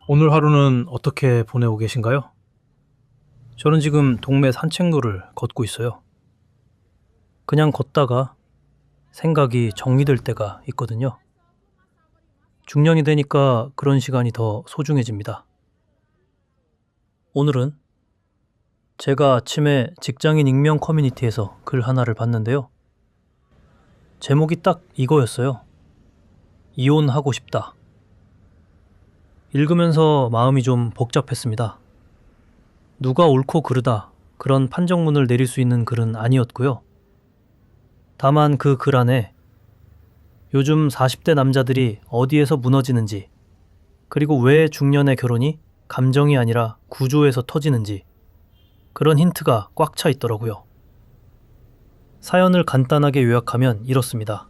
오늘 하루는 어떻게 보내고 계신가요? 저는 지금 동네 산책로를 걷고 있어요. 그냥 걷다가 생각이 정리될 때가 있거든요. 중년이 되니까 그런 시간이 더 소중해집니다. 오늘은 제가 아침에 직장인 익명 커뮤니티에서 글 하나를 봤는데요. 제목이 딱 이거였어요. 이혼하고 싶다. 읽으면서 마음이 좀 복잡했습니다. 누가 옳고 그르다 그런 판정문을 내릴 수 있는 글은 아니었고요. 다만 그 글 안에 요즘 40대 남자들이 어디에서 무너지는지, 그리고 왜 중년의 결혼이 감정이 아니라 구조에서 터지는지, 그런 힌트가 꽉 차 있더라고요. 사연을 간단하게 요약하면 이렇습니다.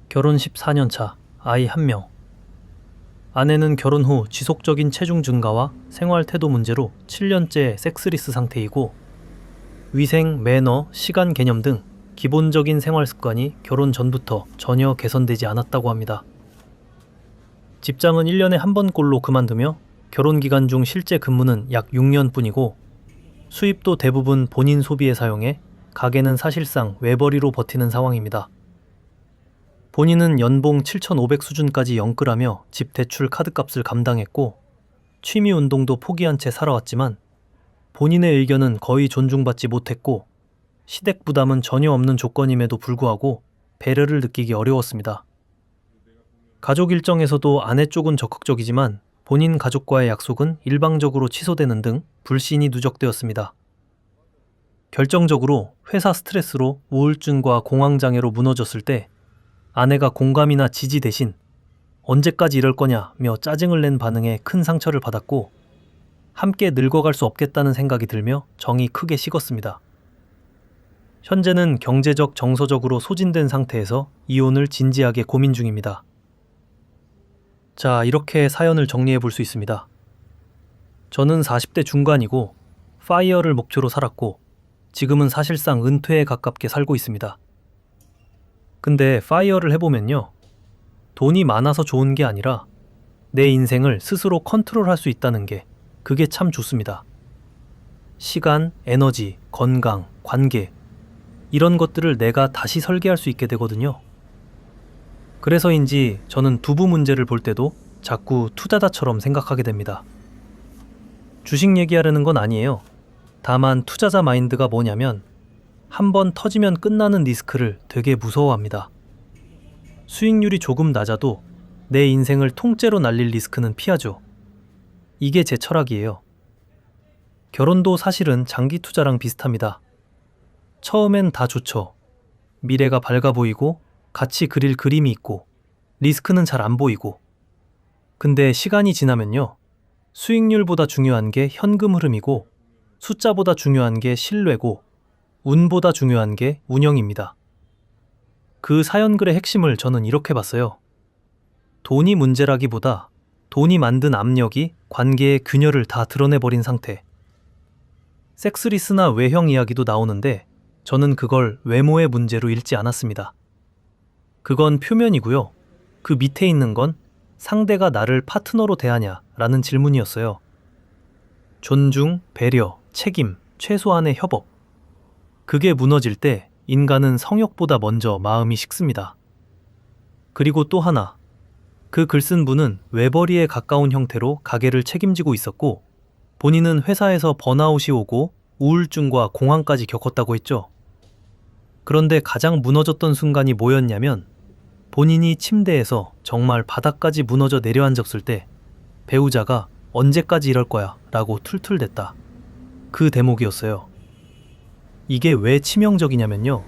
결혼 14년 차, 아이 1명. 아내는 결혼 후 지속적인 체중 증가와 생활 태도 문제로 7년째 섹스리스 상태이고, 위생, 매너, 시간 개념 등 기본적인 생활 습관이 결혼 전부터 전혀 개선되지 않았다고 합니다. 직장은 1년에 한 번꼴로 그만두며 결혼 기간 중 실제 근무는 약 6년뿐이고, 수입도 대부분 본인 소비에 사용해 가게는 사실상 외벌이로 버티는 상황입니다. 본인은 연봉 7,500 수준까지 영끌하며 집 대출 카드값을 감당했고, 취미 운동도 포기한 채 살아왔지만 본인의 의견은 거의 존중받지 못했고, 시댁 부담은 전혀 없는 조건임에도 불구하고 배려를 느끼기 어려웠습니다. 가족 일정에서도 아내 쪽은 적극적이지만 본인 가족과의 약속은 일방적으로 취소되는 등 불신이 누적되었습니다. 결정적으로 회사 스트레스로 우울증과 공황장애로 무너졌을 때 아내가 공감이나 지지 대신 언제까지 이럴 거냐며 짜증을 낸 반응에 큰 상처를 받았고, 함께 늙어갈 수 없겠다는 생각이 들며 정이 크게 식었습니다. 현재는 경제적, 정서적으로 소진된 상태에서 이혼을 진지하게 고민 중입니다. 자, 이렇게 사연을 정리해 볼 수 있습니다. 저는 40대 중반이고 파이어를 목표로 살았고, 지금은 사실상 은퇴에 가깝게 살고 있습니다. 근데 파이어를 해보면요, 돈이 많아서 좋은 게 아니라 내 인생을 스스로 컨트롤할 수 있다는 게, 그게 참 좋습니다. 시간, 에너지, 건강, 관계, 이런 것들을 내가 다시 설계할 수 있게 되거든요. 그래서인지 저는 두부 문제를 볼 때도 자꾸 투자자처럼 생각하게 됩니다. 주식 얘기하려는 건 아니에요. 다만 투자자 마인드가 뭐냐면, 한번 터지면 끝나는 리스크를 되게 무서워합니다. 수익률이 조금 낮아도 내 인생을 통째로 날릴 리스크는 피하죠. 이게 제 철학이에요. 결혼도 사실은 장기 투자랑 비슷합니다. 처음엔 다 좋죠. 미래가 밝아 보이고 같이 그릴 그림이 있고 리스크는 잘 안 보이고. 근데 시간이 지나면요, 수익률보다 중요한 게 현금 흐름이고, 숫자보다 중요한 게 신뢰고, 운보다 중요한 게 운영입니다. 그 사연글의 핵심을 저는 이렇게 봤어요. 돈이 문제라기보다 돈이 만든 압력이 관계의 균열을 다 드러내버린 상태. 섹스리스나 외형 이야기도 나오는데 저는 그걸 외모의 문제로 읽지 않았습니다. 그건 표면이고요. 그 밑에 있는 건 상대가 나를 파트너로 대하냐라는 질문이었어요. 존중, 배려, 책임, 최소한의 협업. 그게 무너질 때 인간은 성욕보다 먼저 마음이 식습니다. 그리고 또 하나, 그 글 쓴 분은 외벌이에 가까운 형태로 가게를 책임지고 있었고, 본인은 회사에서 번아웃이 오고 우울증과 공황까지 겪었다고 했죠. 그런데 가장 무너졌던 순간이 뭐였냐면, 본인이 침대에서 정말 바닥까지 무너져 내려앉았을 때 배우자가 언제까지 이럴 거야 라고 툴툴댔다. 그 대목이었어요. 이게 왜 치명적이냐면요,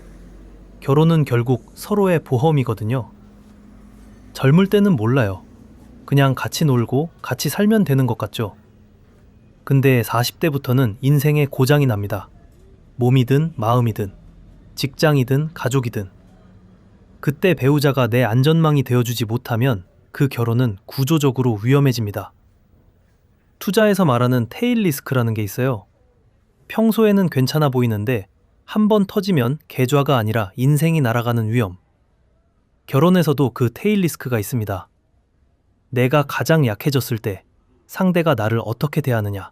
결혼은 결국 서로의 보험이거든요. 젊을 때는 몰라요. 그냥 같이 놀고 같이 살면 되는 것 같죠. 근데 40대부터는 인생의 고장이 납니다. 몸이든 마음이든, 직장이든 가족이든. 그때 배우자가 내 안전망이 되어주지 못하면 그 결혼은 구조적으로 위험해집니다. 투자에서 말하는 테일 리스크라는 게 있어요. 평소에는 괜찮아 보이는데 한 번 터지면 계좌가 아니라 인생이 날아가는 위험. 결혼에서도 그 테일 리스크가 있습니다. 내가 가장 약해졌을 때 상대가 나를 어떻게 대하느냐.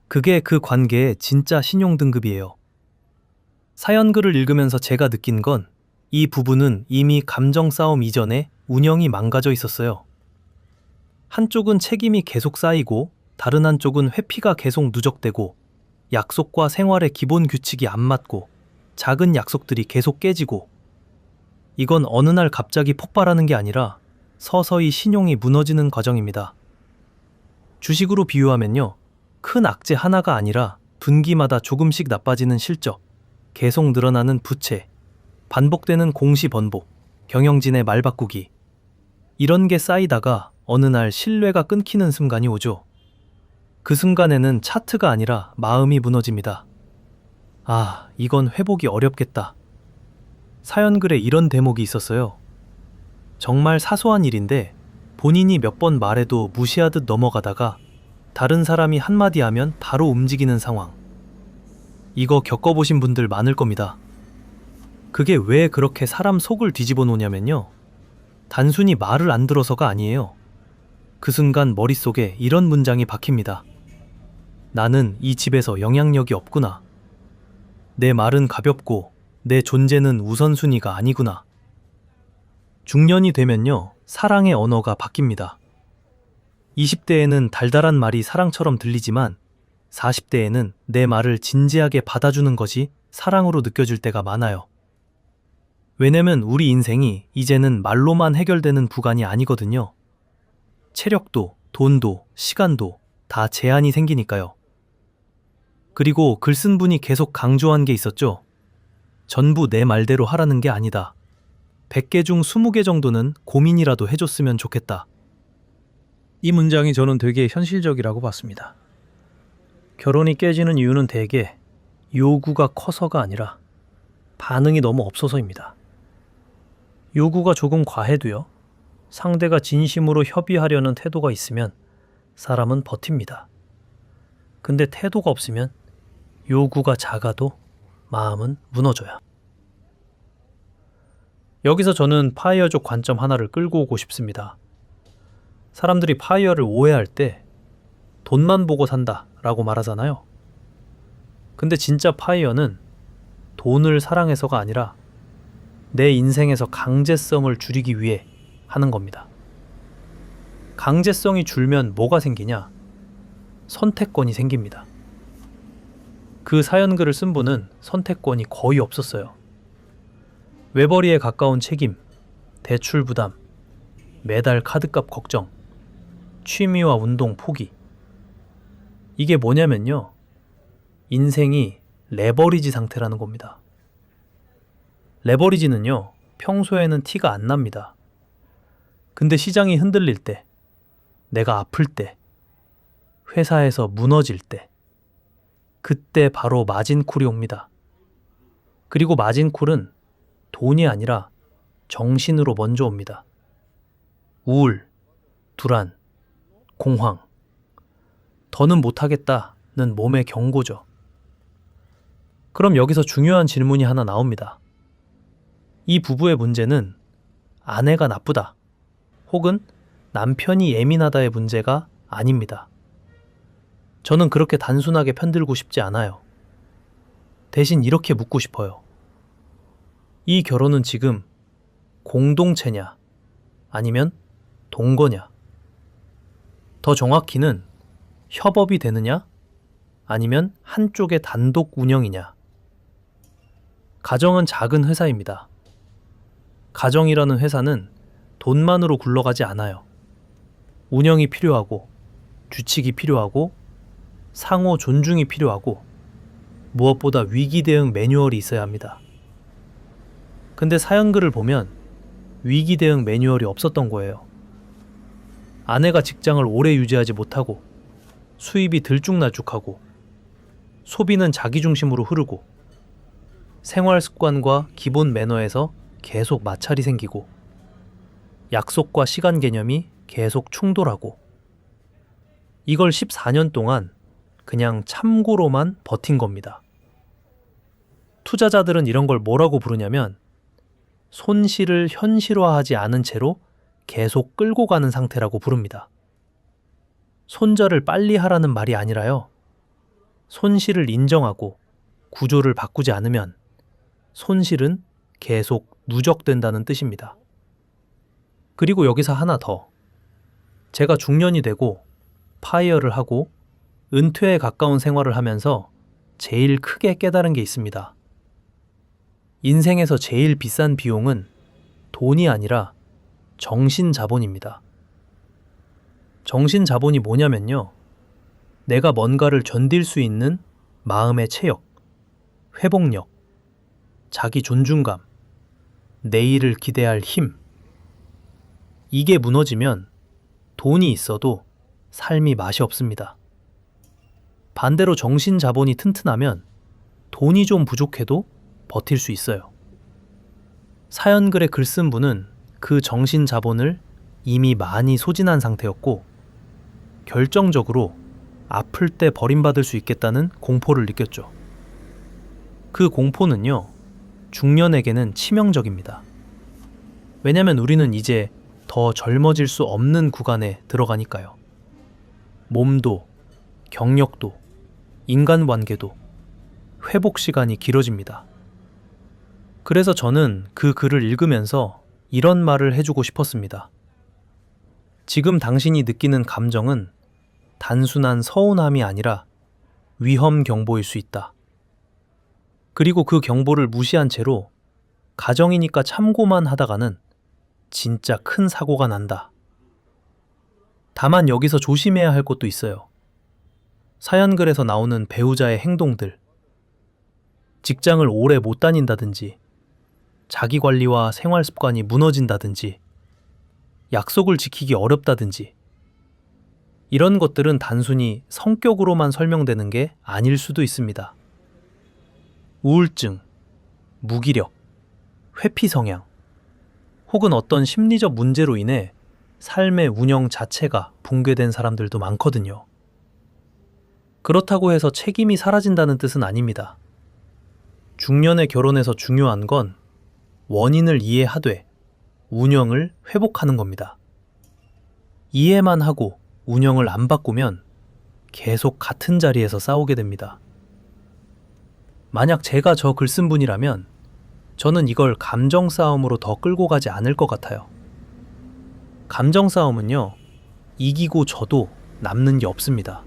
그게 그 관계의 진짜 신용 등급이에요. 사연글을 읽으면서 제가 느낀 건 이 부부는 이미 감정 싸움 이전에 운영이 망가져 있었어요. 한쪽은 책임이 계속 쌓이고 다른 한쪽은 회피가 계속 누적되고 약속과 생활의 기본 규칙이 안 맞고 작은 약속들이 계속 깨지고 이건 어느 날 갑자기 폭발하는 게 아니라 서서히 신용이 무너지는 과정입니다. 주식으로 비유하면요. 큰 악재 하나가 아니라 분기마다 조금씩 나빠지는 실적, 계속 늘어나는 부채, 반복되는 공시번복, 경영진의 말 바꾸기. 이런 게 쌓이다가 어느 날 신뢰가 끊기는 순간이 오죠. 그 순간에는 차트가 아니라 마음이 무너집니다. 아, 이건 회복이 어렵겠다. 사연글에 이런 대목이 있었어요. 정말 사소한 일인데 본인이 몇 번 말해도 무시하듯 넘어가다가 다른 사람이 한마디 하면 바로 움직이는 상황. 이거 겪어보신 분들 많을 겁니다. 그게 왜 그렇게 사람 속을 뒤집어 놓냐면요. 단순히 말을 안 들어서가 아니에요. 그 순간 머릿속에 이런 문장이 박힙니다. 나는 이 집에서 영향력이 없구나. 내 말은 가볍고 내 존재는 우선순위가 아니구나. 중년이 되면요. 사랑의 언어가 바뀝니다. 20대에는 달달한 말이 사랑처럼 들리지만 40대에는 내 말을 진지하게 받아주는 것이 사랑으로 느껴질 때가 많아요. 왜냐면 우리 인생이 이제는 말로만 해결되는 구간이 아니거든요. 체력도, 돈도, 시간도 다 제한이 생기니까요. 그리고 글 쓴 분이 계속 강조한 게 있었죠. 전부 내 말대로 하라는 게 아니다. 100개 중 20개 정도는 고민이라도 해줬으면 좋겠다. 이 문장이 저는 되게 현실적이라고 봤습니다. 결혼이 깨지는 이유는 대개 요구가 커서가 아니라 반응이 너무 없어서입니다. 요구가 조금 과해도요. 상대가 진심으로 협의하려는 태도가 있으면 사람은 버팁니다. 근데 태도가 없으면 요구가 작아도 마음은 무너져요. 여기서 저는 파이어족 관점 하나를 끌고 오고 싶습니다. 사람들이 파이어를 오해할 때 돈만 보고 산다 라고 말하잖아요. 근데 진짜 파이어는 돈을 사랑해서가 아니라 내 인생에서 강제성을 줄이기 위해 하는 겁니다. 강제성이 줄면 뭐가 생기냐? 선택권이 생깁니다. 그 사연글을 쓴 분은 선택권이 거의 없었어요. 외벌이에 가까운 책임, 대출 부담, 매달 카드값 걱정, 취미와 운동 포기. 이게 뭐냐면요. 인생이 레버리지 상태라는 겁니다. 레버리지는요. 평소에는 티가 안 납니다. 근데 시장이 흔들릴 때, 내가 아플 때, 회사에서 무너질 때, 그때 바로 마진콜이 옵니다. 그리고 마진콜은 돈이 아니라 정신으로 먼저 옵니다. 우울, 불안, 공황. 더는 못하겠다는 몸의 경고죠. 그럼 여기서 중요한 질문이 하나 나옵니다. 이 부부의 문제는 아내가 나쁘다 혹은 남편이 예민하다의 문제가 아닙니다. 저는 그렇게 단순하게 편들고 싶지 않아요. 대신 이렇게 묻고 싶어요. 이 결혼은 지금 공동체냐 아니면 동거냐? 더 정확히는 협업이 되느냐 아니면 한쪽의 단독 운영이냐? 가정은 작은 회사입니다. 가정이라는 회사는 돈만으로 굴러가지 않아요. 운영이 필요하고 규칙이 필요하고 상호 존중이 필요하고 무엇보다 위기 대응 매뉴얼이 있어야 합니다. 근데 사연글을 보면 위기 대응 매뉴얼이 없었던 거예요. 아내가 직장을 오래 유지하지 못하고 수입이 들쭉날쭉하고 소비는 자기중심으로 흐르고 생활 습관과 기본 매너에서 계속 마찰이 생기고 약속과 시간 개념이 계속 충돌하고 이걸 14년 동안 그냥 참고로만 버틴 겁니다. 투자자들은 이런 걸 뭐라고 부르냐면 손실을 현실화하지 않은 채로 계속 끌고 가는 상태라고 부릅니다. 손절을 빨리 하라는 말이 아니라요. 손실을 인정하고 구조를 바꾸지 않으면 손실은 계속 누적된다는 뜻입니다. 그리고 여기서 하나 더. 제가 중년이 되고 파이어를 하고 은퇴에 가까운 생활을 하면서 제일 크게 깨달은 게 있습니다. 인생에서 제일 비싼 비용은 돈이 아니라 정신자본입니다. 정신자본이 뭐냐면요. 내가 뭔가를 견딜 수 있는 마음의 체력, 회복력, 자기 존중감, 내일을 기대할 힘. 이게 무너지면 돈이 있어도 삶이 맛이 없습니다. 반대로 정신자본이 튼튼하면 돈이 좀 부족해도 버틸 수 있어요. 사연글에 글 쓴 분은 그 정신자본을 이미 많이 소진한 상태였고 결정적으로 아플 때 버림받을 수 있겠다는 공포를 느꼈죠. 그 공포는요, 중년에게는 치명적입니다. 왜냐면 우리는 이제 더 젊어질 수 없는 구간에 들어가니까요. 몸도, 경력도, 인간관계도, 회복 시간이 길어집니다. 그래서 저는 그 글을 읽으면서 이런 말을 해주고 싶었습니다. 지금 당신이 느끼는 감정은 단순한 서운함이 아니라 위험 경보일 수 있다. 그리고 그 경보를 무시한 채로 가정이니까 참고만 하다가는 진짜 큰 사고가 난다. 다만 여기서 조심해야 할 것도 있어요. 사연글에서 나오는 배우자의 행동들. 직장을 오래 못 다닌다든지, 자기관리와 생활습관이 무너진다든지, 약속을 지키기 어렵다든지, 이런 것들은 단순히 성격으로만 설명되는 게 아닐 수도 있습니다. 우울증, 무기력, 회피 성향, 혹은 어떤 심리적 문제로 인해 삶의 운영 자체가 붕괴된 사람들도 많거든요. 그렇다고 해서 책임이 사라진다는 뜻은 아닙니다. 중년에 결혼해서 중요한 건 원인을 이해하되 운영을 회복하는 겁니다. 이해만 하고 운영을 안 바꾸면 계속 같은 자리에서 싸우게 됩니다. 만약 제가 저 글 쓴 분이라면 저는 이걸 감정 싸움으로 더 끌고 가지 않을 것 같아요. 감정 싸움은요, 이기고 져도 남는 게 없습니다.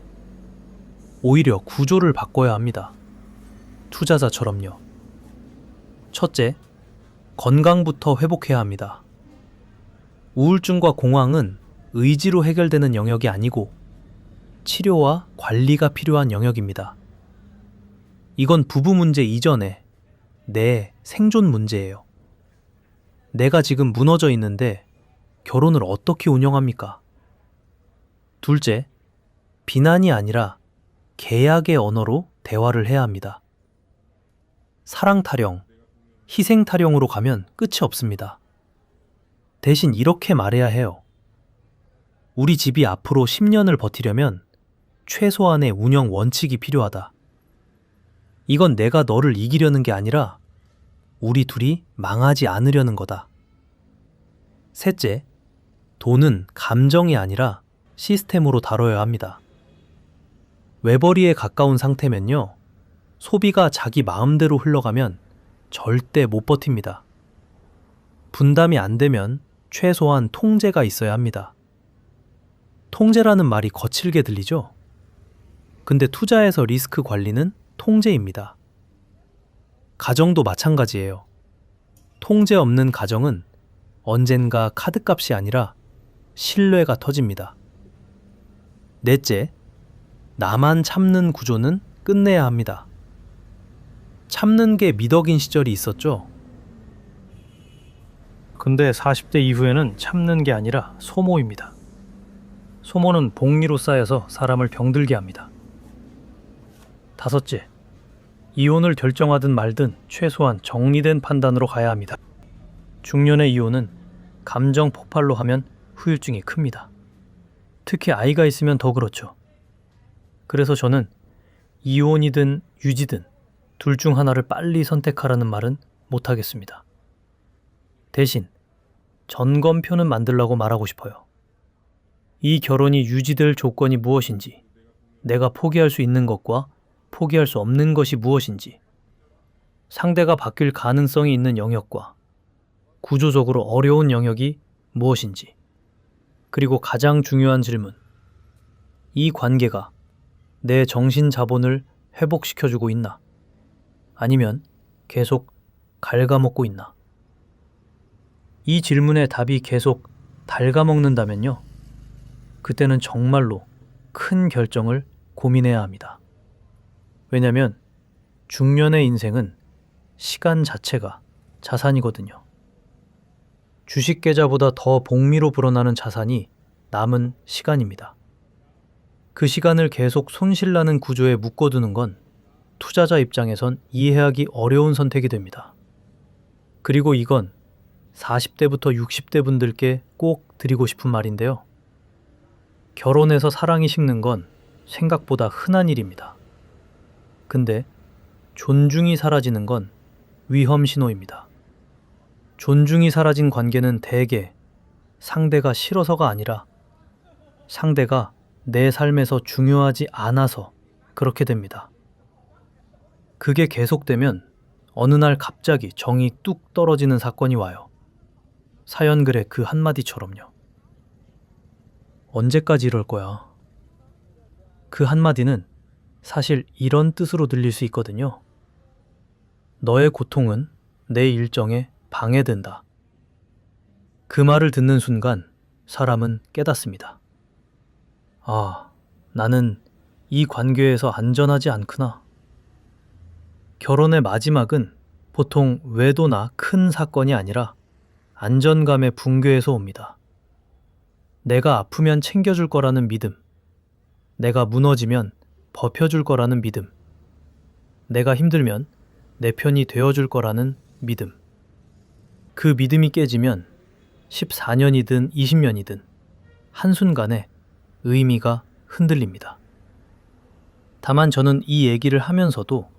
오히려 구조를 바꿔야 합니다. 투자자처럼요. 첫째, 건강부터 회복해야 합니다. 우울증과 공황은 의지로 해결되는 영역이 아니고 치료와 관리가 필요한 영역입니다. 이건 부부 문제 이전에 내 생존 문제예요. 내가 지금 무너져 있는데 결혼을 어떻게 운영합니까? 둘째, 비난이 아니라 계약의 언어로 대화를 해야 합니다. 사랑 타령, 희생 타령으로 가면 끝이 없습니다. 대신 이렇게 말해야 해요. 우리 집이 앞으로 10년을 버티려면 최소한의 운영 원칙이 필요하다. 이건 내가 너를 이기려는 게 아니라 우리 둘이 망하지 않으려는 거다. 셋째, 돈은 감정이 아니라 시스템으로 다뤄야 합니다. 외벌이에 가까운 상태면요, 소비가 자기 마음대로 흘러가면 절대 못 버팁니다. 분담이 안 되면 최소한 통제가 있어야 합니다. 통제라는 말이 거칠게 들리죠? 근데 투자에서 리스크 관리는 통제입니다. 가정도 마찬가지예요. 통제 없는 가정은 언젠가 카드값이 아니라 신뢰가 터집니다. 넷째, 나만 참는 구조는 끝내야 합니다. 참는 게 미덕인 시절이 있었죠. 근데 40대 이후에는 참는 게 아니라 소모입니다. 소모는 복리로 쌓여서 사람을 병들게 합니다. 다섯째, 이혼을 결정하든 말든 최소한 정리된 판단으로 가야 합니다. 중년의 이혼은 감정 폭발로 하면 후유증이 큽니다. 특히 아이가 있으면 더 그렇죠. 그래서 저는 이혼이든 유지든 둘 중 하나를 빨리 선택하라는 말은 못하겠습니다. 대신 점검표는 만들라고 말하고 싶어요. 이 결혼이 유지될 조건이 무엇인지, 내가 포기할 수 있는 것과 포기할 수 없는 것이 무엇인지, 상대가 바뀔 가능성이 있는 영역과 구조적으로 어려운 영역이 무엇인지, 그리고 가장 중요한 질문, 이 관계가 내 정신 자본을 회복시켜주고 있나? 아니면 계속 갉아먹고 있나? 이 질문에 답이 계속 갉아먹는다면요, 그때는 정말로 큰 결정을 고민해야 합니다. 왜냐면 중년의 인생은 시간 자체가 자산이거든요. 주식 계좌보다 더 복미로 불어나는 자산이 남은 시간입니다. 그 시간을 계속 손실나는 구조에 묶어두는 건 투자자 입장에선 이해하기 어려운 선택이 됩니다. 그리고 이건 40대부터 60대 분들께 꼭 드리고 싶은 말인데요. 결혼해서 사랑이 식는 건 생각보다 흔한 일입니다. 근데 존중이 사라지는 건 위험 신호입니다. 존중이 사라진 관계는 대개 상대가 싫어서가 아니라 상대가 내 삶에서 중요하지 않아서 그렇게 됩니다. 그게 계속되면 어느 날 갑자기 정이 뚝 떨어지는 사건이 와요. 사연 글의 그 한마디처럼요. 언제까지 이럴 거야? 그 한마디는 사실 이런 뜻으로 들릴 수 있거든요. 너의 고통은 내 일정에 방해된다. 그 말을 듣는 순간 사람은 깨닫습니다. 아, 나는 이 관계에서 안전하지 않구나. 결혼의 마지막은 보통 외도나 큰 사건이 아니라 안전감의 붕괴에서 옵니다. 내가 아프면 챙겨줄 거라는 믿음, 내가 무너지면 버텨줄 거라는 믿음, 내가 힘들면 내 편이 되어줄 거라는 믿음. 그 믿음이 깨지면 14년이든 20년이든 한순간에 의미가 흔들립니다. 다만 저는 이 얘기를 하면서도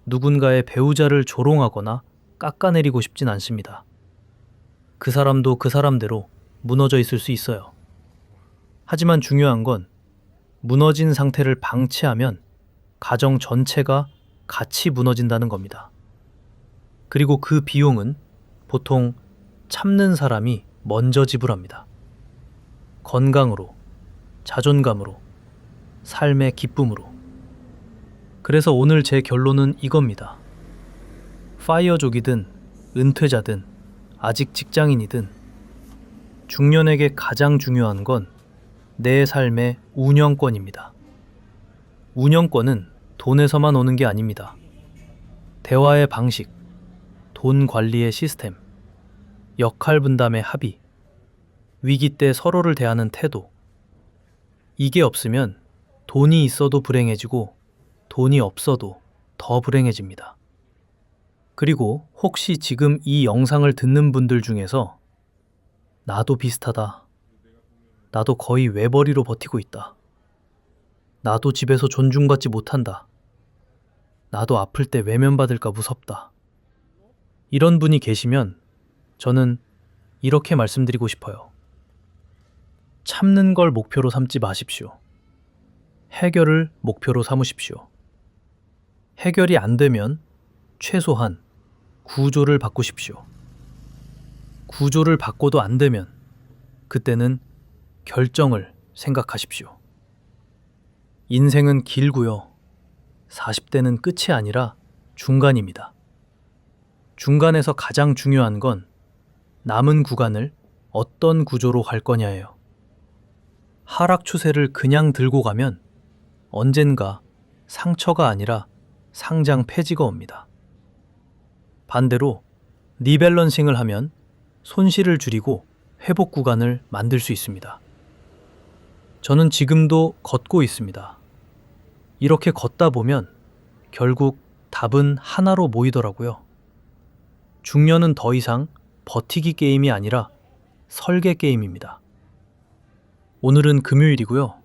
누군가의 배우자를 조롱하거나 깎아내리고 싶진 않습니다. 그 사람도 그 사람대로 무너져 있을 수 있어요. 하지만 중요한 건 무너진 상태를 방치하면 가정 전체가 같이 무너진다는 겁니다. 그리고 그 비용은 보통 참는 사람이 먼저 지불합니다. 건강으로, 자존감으로, 삶의 기쁨으로. 그래서 오늘 제 결론은 이겁니다. 파이어족이든 은퇴자든 아직 직장인이든 중년에게 가장 중요한 건 내 삶의 운영권입니다. 운영권은 돈에서만 오는 게 아닙니다. 대화의 방식, 돈 관리의 시스템, 역할 분담의 합의, 위기 때 서로를 대하는 태도. 이게 없으면 돈이 있어도 불행해지고 돈이 없어도 더 불행해집니다. 그리고 혹시 지금 이 영상을 듣는 분들 중에서 나도 비슷하다. 나도 거의 외벌이로 버티고 있다. 나도 집에서 존중받지 못한다. 나도 아플 때 외면받을까 무섭다. 이런 분이 계시면 저는 이렇게 말씀드리고 싶어요. 참는 걸 목표로 삼지 마십시오. 해결을 목표로 삼으십시오. 해결이 안 되면 최소한 구조를 바꾸십시오. 구조를 바꿔도 안 되면 그때는 결정을 생각하십시오. 인생은 길고요. 40대는 끝이 아니라 중간입니다. 중간에서 가장 중요한 건 남은 구간을 어떤 구조로 갈 거냐예요. 하락 추세를 그냥 들고 가면 언젠가 상처가 아니라 상장 폐지가 옵니다. 반대로 리밸런싱을 하면 손실을 줄이고 회복 구간을 만들 수 있습니다. 저는 지금도 걷고 있습니다. 이렇게 걷다 보면 결국 답은 하나로 모이더라고요. 중년은 더 이상 버티기 게임이 아니라 설계 게임입니다. 오늘은 금요일이고요.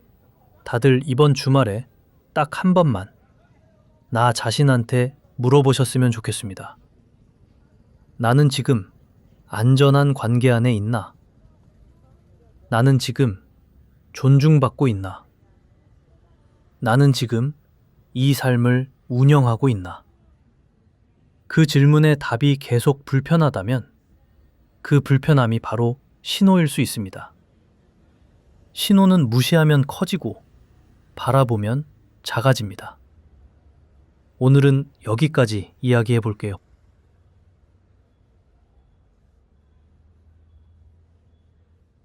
다들 이번 주말에 딱 한 번만 나 자신한테 물어보셨으면 좋겠습니다. 나는 지금 안전한 관계 안에 있나? 나는 지금 존중받고 있나? 나는 지금 이 삶을 운영하고 있나? 그 질문에 답이 계속 불편하다면 그 불편함이 바로 신호일 수 있습니다. 신호는 무시하면 커지고 바라보면 작아집니다. 오늘은 여기까지 이야기해 볼게요.